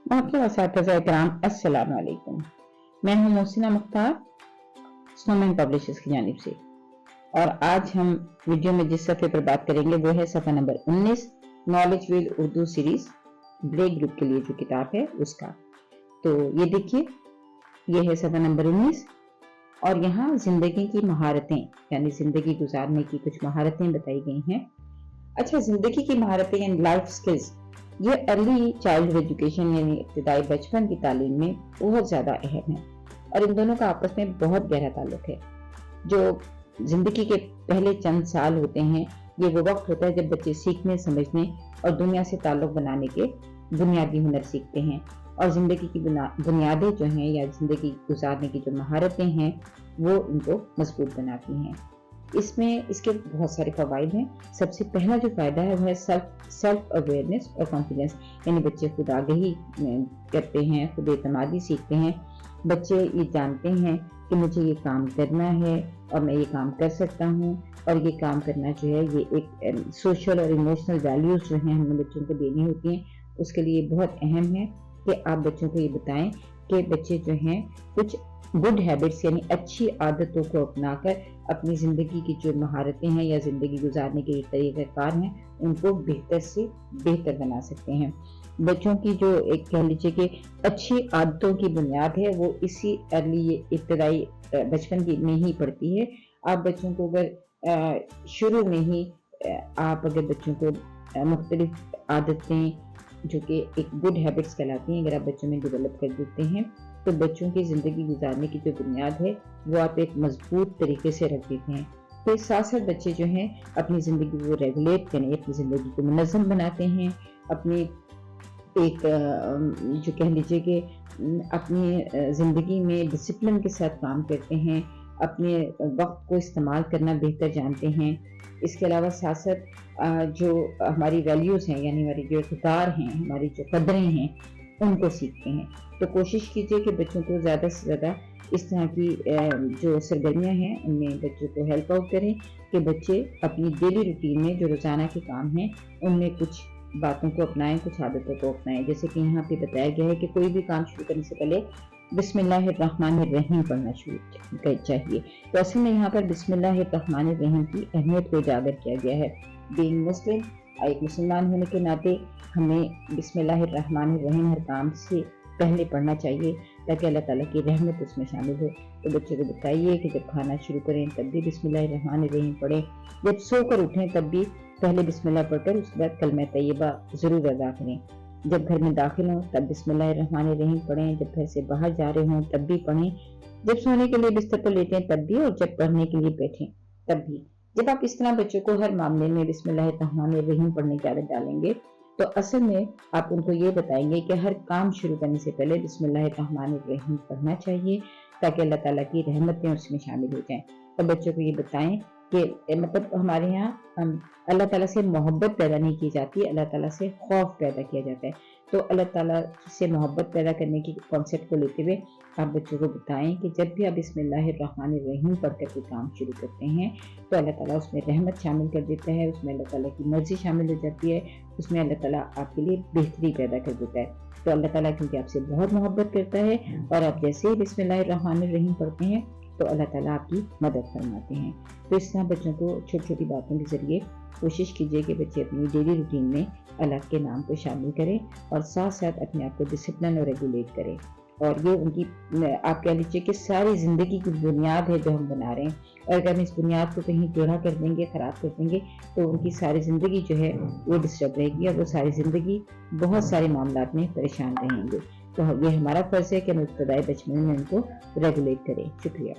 मोहतरम असातिज़ा इकराम, अस्सलाम वालेकुम। मैं हूं मोहसिना मुख्तार, स्नोमैन पब्लिशर्स की जानिब से। और आज हम वीडियो में जिस सफ़े पर बात करेंगे वो है सफ़ा number 19, knowledge wheel Urdu series break group के लिए जो किताब है उसका। तो ये देखिए, ये है सफ़ा नंबर 19 और यहाँ जिंदगी की महारतें यानी जिंदगी गुजारने की कुछ महारतें बताई गई हैं। अच्छा, जिंदगी की महारतें यानी लाइफ स्किल्स, ये अर्ली चाइल्डहुड एजुकेशन यानी इब्तिदाई बचपन की तालीम में बहुत ज़्यादा अहम है और इन दोनों का आपस में बहुत गहरा ताल्लुक है। जो जिंदगी के पहले चंद साल होते हैं, ये वो वक्त होता है जब बच्चे सीखने, समझने और दुनिया से ताल्लुक बनाने के बुनियादी हुनर सीखते हैं और जिंदगी की बुनियादें जो हैं या जिंदगी गुजारने की जो महारतें हैं वो इनको मजबूत बनाती हैं। इसमें इसके बहुत सारे फवाइद हैं। सबसे पहला जो फायदा है वो है सेल्फ अवेयरनेस और कॉन्फिडेंस, यानी बच्चे खुद आगाही करते हैं, खुद एतमादी सीखते हैं। बच्चे ये जानते हैं कि मुझे ये काम करना है और मैं ये काम कर सकता हूँ और ये काम करना जो है ये एक सोशल और इमोशनल वैल्यूज जो हैं हमें बच्चों को देनी होती हैं, उसके लिए बहुत अहम है कि आप बच्चों को ये बताएं कि बच्चे जो हैं कुछ गुड हैबिट्स यानी अच्छी आदतों को अपनाकर अपनी ज़िंदगी की जो महारतें हैं या ज़िंदगी गुजारने के तरीक़ाकार हैं उनको बेहतर से बेहतर बना सकते हैं। बच्चों की जो एक कह लीजिए कि अच्छी आदतों की बुनियाद है वो इसी अर्ली इब्तिदाई बचपन की में ही पड़ती है। आप बच्चों को अगर शुरू में ही आप अगर बच्चों को मुख्तलिफ आदतें जो कि एक गुड हैबिट्स कहलाती हैं अगर आप बच्चों में डेवलप कर देते हैं तो बच्चों की ज़िंदगी गुजारने की जो बुनियाद है वो आप एक मजबूत तरीके से रख देते हैं। तो इस साथ साथ बच्चे जो हैं अपनी ज़िंदगी को रेगुलेट करने, अपनी ज़िंदगी को मुनज़्ज़म बनाते हैं, अपनी एक जो कह लीजिए कि अपनी ज़िंदगी में डिसिप्लिन के साथ काम करते हैं, अपने वक्त को इस्तेमाल करना बेहतर जानते हैं। इसके अलावा साथ साथ जो हमारी वैल्यूज़ हैं यानी हमारी जो इक़्तिदार हैं, हमारी जो कदरें हैं उनको सीखते हैं। तो कोशिश कीजिए कि बच्चों को ज़्यादा से ज़्यादा इस तरह की जो सरगर्मियाँ हैं उनमें बच्चों को हेल्प आउट करें कि बच्चे अपनी डेली रूटीन में जो रोज़ाना के काम हैं उनमें कुछ बातों को अपनाएं, कुछ आदतों को अपनाएं। जैसे कि यहाँ पे बताया गया है कि कोई भी काम शुरू करने से पहले बिस्मिल्लाहिर्रहमानिर्रहीम पढ़ना शुरू चाहिए। तो असल में यहाँ पर बिस्मिल्लाहिर्रहमानिर्रहीम की अहमियत को उजागर किया गया है। बीइंग मुस्लिम, एक मुसलमान होने के नाते हमें बिस्मिल्लाहिर्रहमानिर्रहीम हर काम से पहले पढ़ना चाहिए ताकि अल्लाह ताला की रहमत उसमें शामिल हो। तो बच्चों को बताइए कि जब खाना शुरू करें तब भी बिस्मिल्लाहिर्रहमानिर्रहीम पढ़ें, जब सोकर उठें तब भी पहले बिस्मिल्लाह पढ़कर उसके बाद कलमा तैयबा ज़रूर अदा करें, जब घर में दाखिल हों तब बिस्मिल्लाहिर्रहमानिर्रहीम पढ़ें, जब घर से बाहर जा रहे हों तब भी पढ़ें, जब सोने के लिए बिस्तर पर लेटे हैं तब भी और जब पढ़ने के लिए बैठें तब भी। जब आप इस तरह बच्चों को हर मामले में बिस्मिल्लाहिर्रहमानिर्रहीम पढ़ने की आदत डालेंगे तो असल में आप उनको ये बताएंगे कि हर काम शुरू करने से पहले बिस्मिल्लाहिर्रहमानिर्रहीम पढ़ना चाहिए ताकि अल्लाह ताला की रहमतें उसमें शामिल हो जाएं। तो बच्चों को ये बताएं कि मतलब हमारे यहाँ अल्लाह ताला से मोहब्बत पैदा नहीं की जाती, अल्लाह ताला से खौफ पैदा किया जाता है। तो अल्लाह ताला से मोहब्बत पैदा करने की कॉन्सेप्ट को लेते हुए आप बच्चों को बताएं कि जब भी आप बिस्मिल्लाहिर्रहमानिर्रहीम पढ़कर कोई काम शुरू करते हैं तो अल्लाह ताला उसमें रहमत शामिल कर देता है, उसमें अल्लाह ताला की मर्जी शामिल हो जाती है, उसमें अल्लाह ताला आपके लिए बेहतरी पैदा कर देता है। तो अल्लाह ताला क्योंकि आपसे बहुत मोहब्बत करता है और आप जैसे ही बिस्मिल्लाहिर्रहमानिर्रहीम पढ़ते हैं तो अल्लाह ताला आपकी मदद फरमाते हैं। तो इस तरह बच्चों को छोटी छोटी बातों के ज़रिए कोशिश कीजिए कि बच्चे अपनी डेली रूटीन में अल्लाह के नाम को शामिल करें और साथ साथ अपने आप को डिसिप्लिन और रेगुलेट करें। और ये उनकी आप कह लीजिए कि सारी ज़िंदगी की बुनियाद है जो हम बना रहे हैं, और अगर हम इस बुनियाद को कहीं टेढ़ा कर देंगे, ख़राब कर देंगे तो उनकी सारी ज़िंदगी जो है वो डिस्टर्ब रहेगी और वो सारी ज़िंदगी बहुत सारे मामलात में परेशान रहेंगे। तो ये हमारा फ़र्ज़ है कि हम इब्तिदाई बचपन में उनको रेगुलेट करें। शुक्रिया।